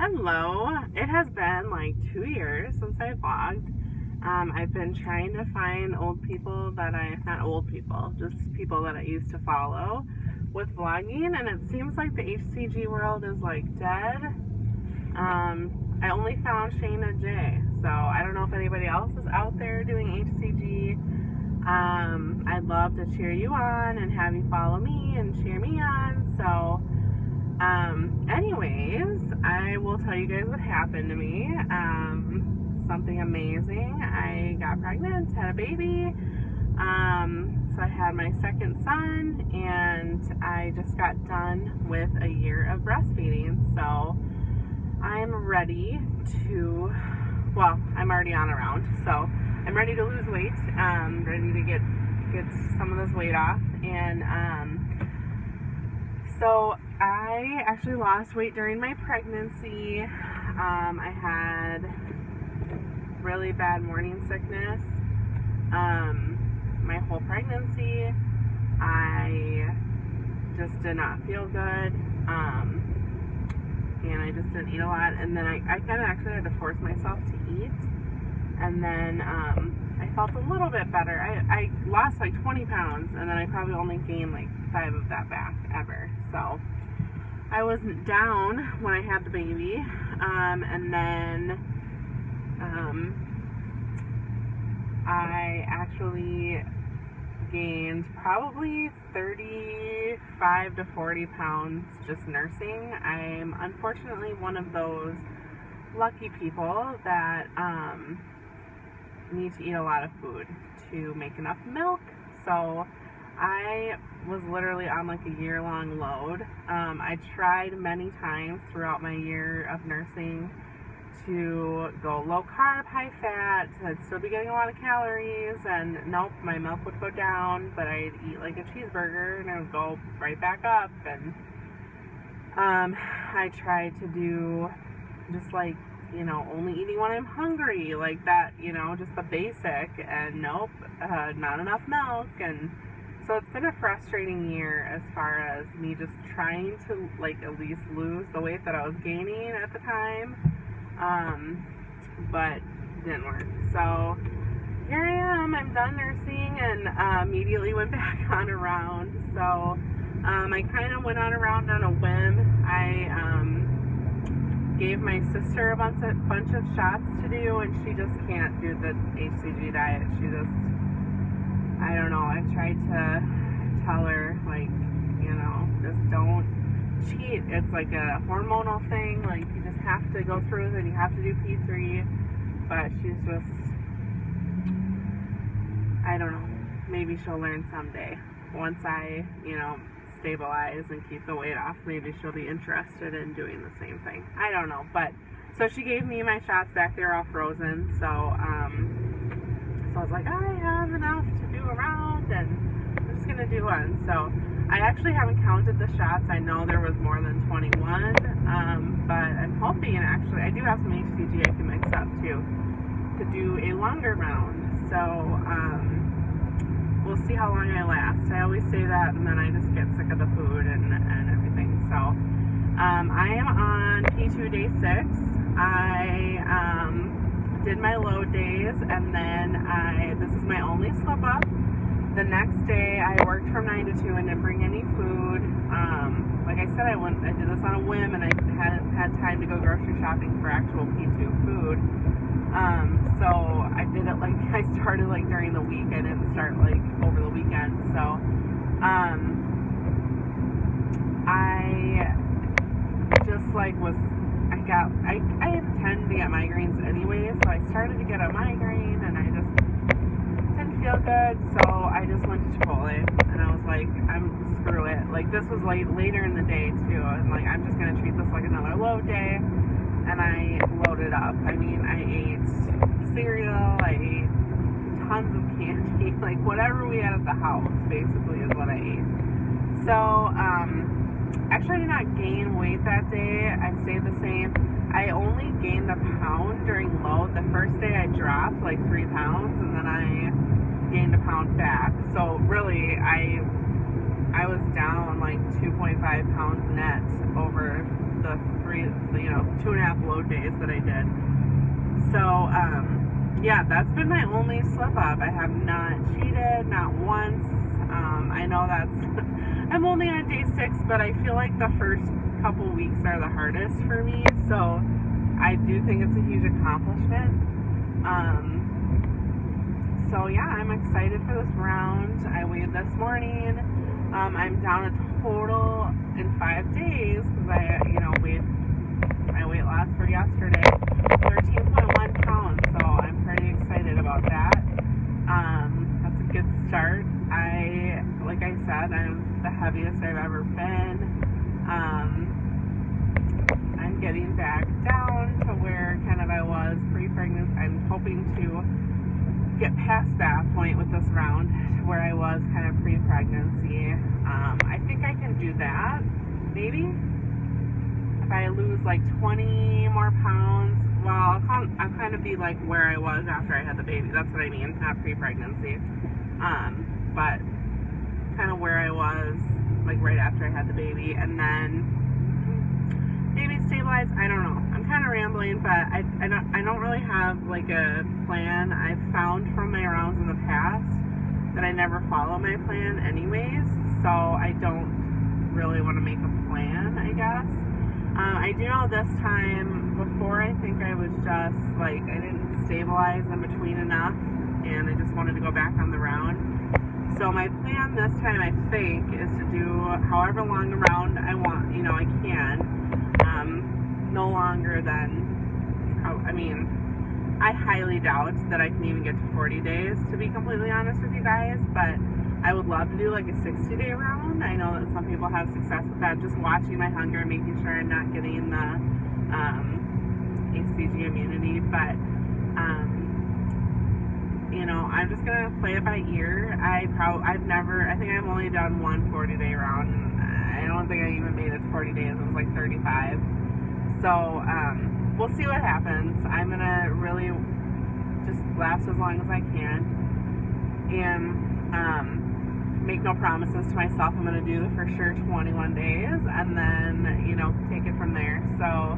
Hello. It has been like 2 years since I vlogged. I've been trying to find not old people, just people that I used to follow with vlogging, and it seems like the HCG world is like dead. I only found Shayna J, so I don't know if anybody else is out there doing HCG. I'd love to cheer you on and have you follow me and cheer me on, so anyways, I will tell you guys what happened to me. Something amazing. I got pregnant, had a baby. So I had my second son, and I just got done with a year of breastfeeding. So I'm ready to, I'm already on a round, so I'm ready to lose weight. Ready to get some of this weight off, and so I actually lost weight during my pregnancy. I had really bad morning sickness. My whole pregnancy, I just did not feel good. And I just didn't eat a lot. And then I kind of actually had to force myself to eat. And then I felt a little bit better. I lost like 20 pounds, and then I probably only gained like 5 of that back ever. So I was down when I had the baby, and then I actually gained probably 35 to 40 pounds just nursing. I'm unfortunately one of those lucky people that need to eat a lot of food to make enough milk. So I was literally on like a year-long load. I tried many times throughout my year of nursing to go low carb, high fat. I'd still be getting a lot of calories, and nope, my milk would go down, but I'd eat like a cheeseburger and it would go right back up. And I tried to do just like, only eating when I'm hungry, like that, just the basic, and nope, not enough milk. And so it's been a frustrating year as far as me just trying to like at least lose the weight that I was gaining at the time, but it didn't work. So here I am, I'm done nursing, and immediately went back on a round. So I kind of went on a round on a whim. I gave my sister a bunch of shots to do, and she just can't do the HCG diet. She just, I don't know, I've tried to tell her, like, just don't cheat. It's like a hormonal thing, like you just have to go through it, and you have to do P3, but she's just, I don't know, maybe she'll learn someday. Once I, stabilize and keep the weight off, maybe she'll be interested in doing the same thing. I don't know, but so she gave me my shots back there all frozen, so I was like, I have enough to do a round, and I'm just gonna do one. So I actually haven't counted the shots. I know there was more than 21, but I'm hoping, actually, I do have some HCG I can mix up too, to do a longer round. So we'll see how long I last. I always say that, and then I just get sick of the food and everything. So I am on P2D6. I did my load days, and then this is my only slip up. The next day I worked from 9 to 2 and didn't bring any food. Like I said, I did this on a whim, and I hadn't had time to go grocery shopping for actual P2 food. So I did it like, I started like during the week. I didn't start like over the weekend. So I just like I tend to get migraines anyway, so I started to get a migraine, and I just didn't feel good. So I just went to Chipotle, and I was like, screw it. Like, this was later in the day too, and like, I'm just gonna treat this like another load day. And I loaded up. I mean, I ate cereal, I ate tons of candy, like whatever we had at the house, basically, is what I ate. So, actually I did not gain weight that day. I stayed the same. I only gained a pound during load. The first day I dropped like 3 pounds, and then I gained a pound back. So really, I was down like 2.5 pounds net over the 2.5 load days that I did. So, yeah, that's been my only slip up. I have not cheated, not once. I know that's, I'm only on day 6, but I feel like the first couple weeks are the hardest for me. So I do think it's a huge accomplishment. So yeah, I'm excited for this round. I weighed this morning. I'm down a total in 5 days because my weight loss for yesterday, 13.1 pounds. So I'm pretty excited about that. That's a good start. Like I said, I'm the heaviest I've ever been. I'm getting back down to where kind of I was pre-pregnant. I'm hoping to get past that point with this round to where I was kind of pre-pregnancy. I think I can do that, maybe. If I lose like 20 more pounds, well, I'll kind of be like where I was after I had the baby. That's what I mean, not pre-pregnancy. But kind of where I was like right after I had the baby, and then maybe stabilize. I don't know. I'm kind of rambling, but I don't really have like a plan. I've found from my rounds in the past that I never follow my plan anyways, so I don't really want to make a plan, I guess. I do know this time, before, I think I was just like, I didn't stabilize in between enough, and I just wanted to go back on the round. So my plan this time, I think, is to do however long a round I want, I can. No longer than, I highly doubt that I can even get to 40 days, to be completely honest with you guys, but I would love to do like a 60-day round. I know that some people have success with that, just watching my hunger and making sure I'm not getting the HCG immunity, but I'm just gonna play it by ear. I think I've only done one 40-day round, and I don't think I even made it to 40 days. It was like 35. So we'll see what happens. I'm gonna really just last as long as I can, and make no promises to myself. I'm gonna do the for sure 21 days, and then take it from there. So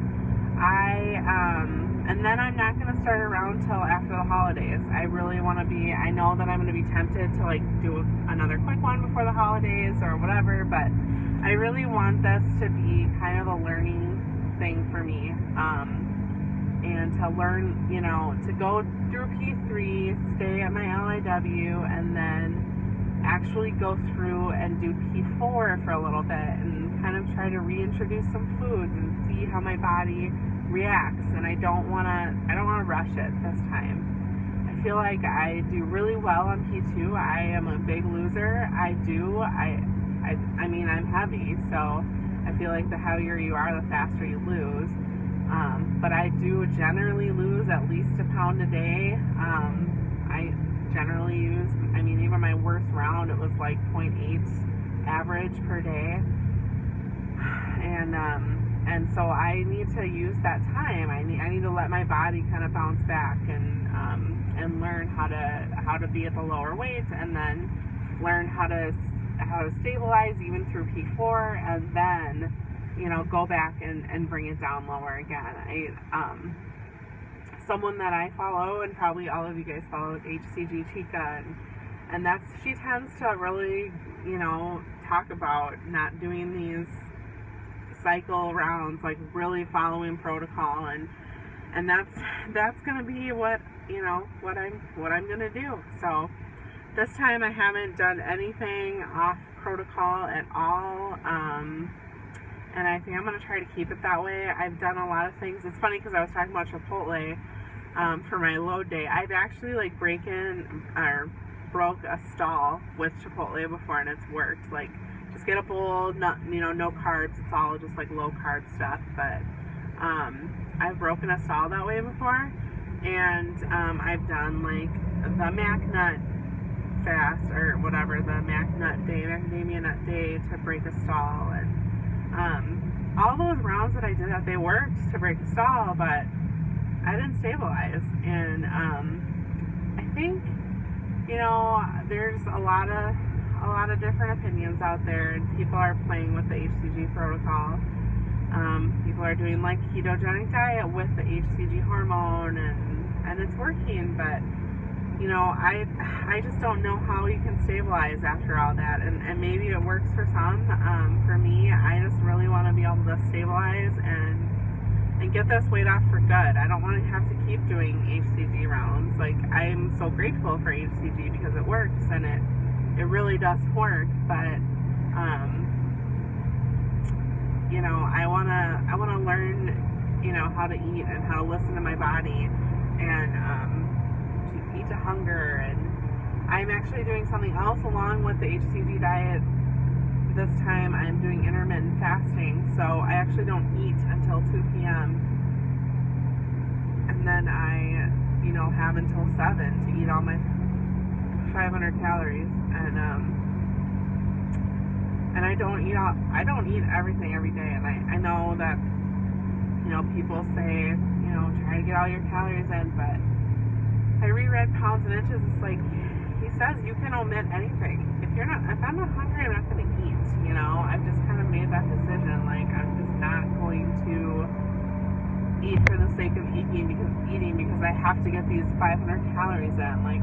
and then I'm not going to start around till after the holidays. I really want to I know that I'm going to be tempted to like do another quick one before the holidays or whatever, but I really want this to be kind of a learning thing for me. And to learn, to go through P3, stay at my LIW, and then actually go through and do P4 for a little bit and kind of try to reintroduce some foods and see how my body reacts. And I don't want to rush it this time. I feel like I do really well on P2. I am a big loser. I'm heavy, so I feel like the heavier you are, the faster you lose. But I do generally lose at least a pound a day. I generally use, even my worst round, it was like 0.8 average per day. And so I need to use that time. I need to let my body kind of bounce back and learn how to be at the lower weight, and then learn how to stabilize even through P4, and then go back and bring it down lower again. Someone that I follow, and probably all of you guys follow, HCG Chica, and she tends to really talk about not doing these cycle rounds, like really following protocol, and that's gonna be what I'm gonna do. So this time I haven't done anything off protocol at all, and I think I'm gonna try to keep it that way. I've done a lot of things. It's funny because I was talking about Chipotle for my load day. I've actually broke a stall with Chipotle before, and it's worked. Like, just get a bowl, no carbs. It's all just like low carb stuff. But I've broken a stall that way before, and I've done like the mac nut fast or whatever, the mac nut day, macadamia nut day to break a stall, and all those rounds that I did, they worked to break a stall, but I didn't stabilize. And I think there's a lot of different opinions out there, and people are playing with the HCG protocol. People are doing like ketogenic diet with the HCG hormone, and it's working, but you know, I just don't know how you can stabilize after all that, and maybe it works for some. For me, I just really want to be able to stabilize and get this weight off for good. I don't want to have to keep doing HCG rounds. Like, I'm so grateful for HCG because it works, and it really does work, but you know, I wanna learn, you know, how to eat and how to listen to my body, and to eat to hunger. And I'm actually doing something else along with the HCG diet. This time I'm doing intermittent fasting, so I actually don't eat until 2 p.m. and then I, you know, have until 7 to eat all my 500 calories, and I don't eat everything every day. And I know that, you know, people say, you know, try to get all your calories in, but I reread Pounds and Inches. It's like, he says you can omit anything. If I'm not hungry, I'm not going to eat. You know, I've just kind of made that decision. Like, I'm just not going to eat for the sake of eating because I have to get these 500 calories in. Like,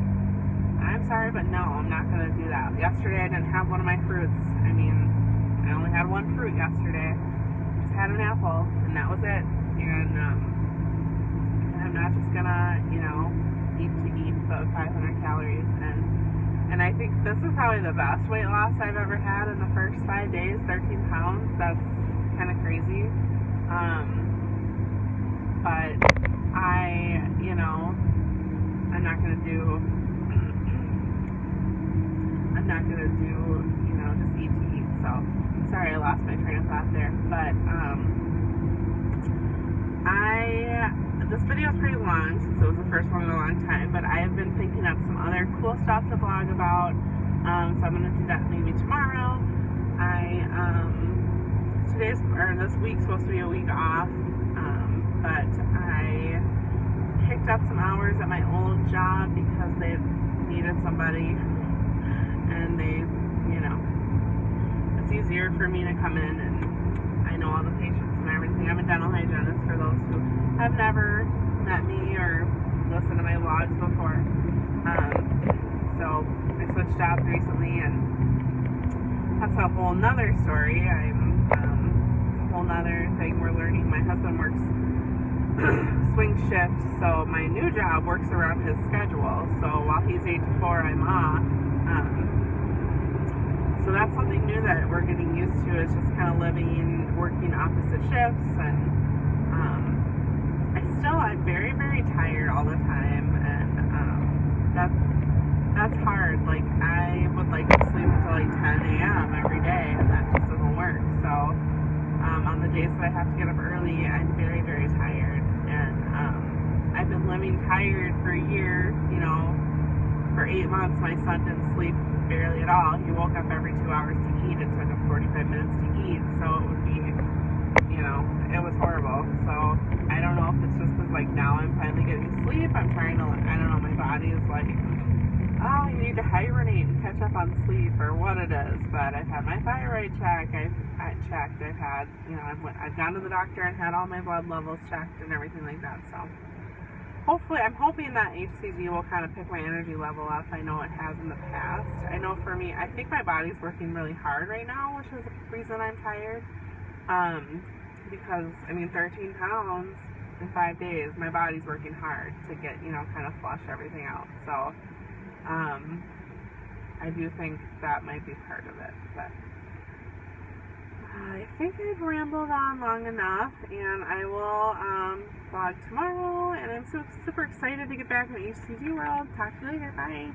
I'm sorry, but no, I'm not going to do that. Yesterday, I didn't have one of my fruits. I mean, I only had one fruit yesterday. Just had an apple, and that was it. And I'm not just going to, you know, eat the 500 calories. And I think this is probably the best weight loss I've ever had in the first 5 days, 13 pounds. That's kind of crazy. But you know, I'm not going to do, you know, just eat to eat. So, sorry, I lost my train of thought there. But, this video is pretty long since it was the first one in a long time, but I have been thinking up some other cool stuff to blog about, so I'm going to do that maybe tomorrow. This week's supposed to be a week off, but I picked up some hours at my old job because they needed somebody, and they, you know, it's easier for me to come in, and I know all the patients and everything. I'm a dental hygienist, for those who have never met me or listened to my vlogs before. So I switched jobs recently, and that's a whole nother story. It's a whole nother thing we're learning. My husband works swing shift, so my new job works around his schedule. So while he's 8 to 4, I'm off. So that's something new that we're getting used to, is just kind of working opposite shifts. And I'm very, very tired all the time, and that's hard. Like, I would like to sleep until like 10 a.m. every day, and that just doesn't work. So on the days that I have to get up early, I'm very, very tired, and I've been living tired for a year. You know, for 8 months, my son didn't sleep barely at all. He woke up every 2 hours to eat. It took him 45 minutes to eat, so it would be, you know, it was horrible. So I don't know if it's just because, like, now I'm finally getting sleep. I'm trying to, I don't know, my body is like, oh, you need to hibernate and catch up on sleep, or what it is. But I've had my thyroid checked. I've had, you know, I've gone to the doctor and had all my blood levels checked and everything like that. So hopefully, I'm hoping that HCG will kind of pick my energy level up. I know it has in the past. I know for me, I think my body's working really hard right now, which is the reason I'm tired. Because, I mean, 13 pounds in 5 days, my body's working hard to get, you know, kind of flush everything out. So, I do think that might be part of it. But I think I've rambled on long enough, and I will vlog tomorrow, and I'm so super excited to get back in the HCG world. Talk to you later. Bye.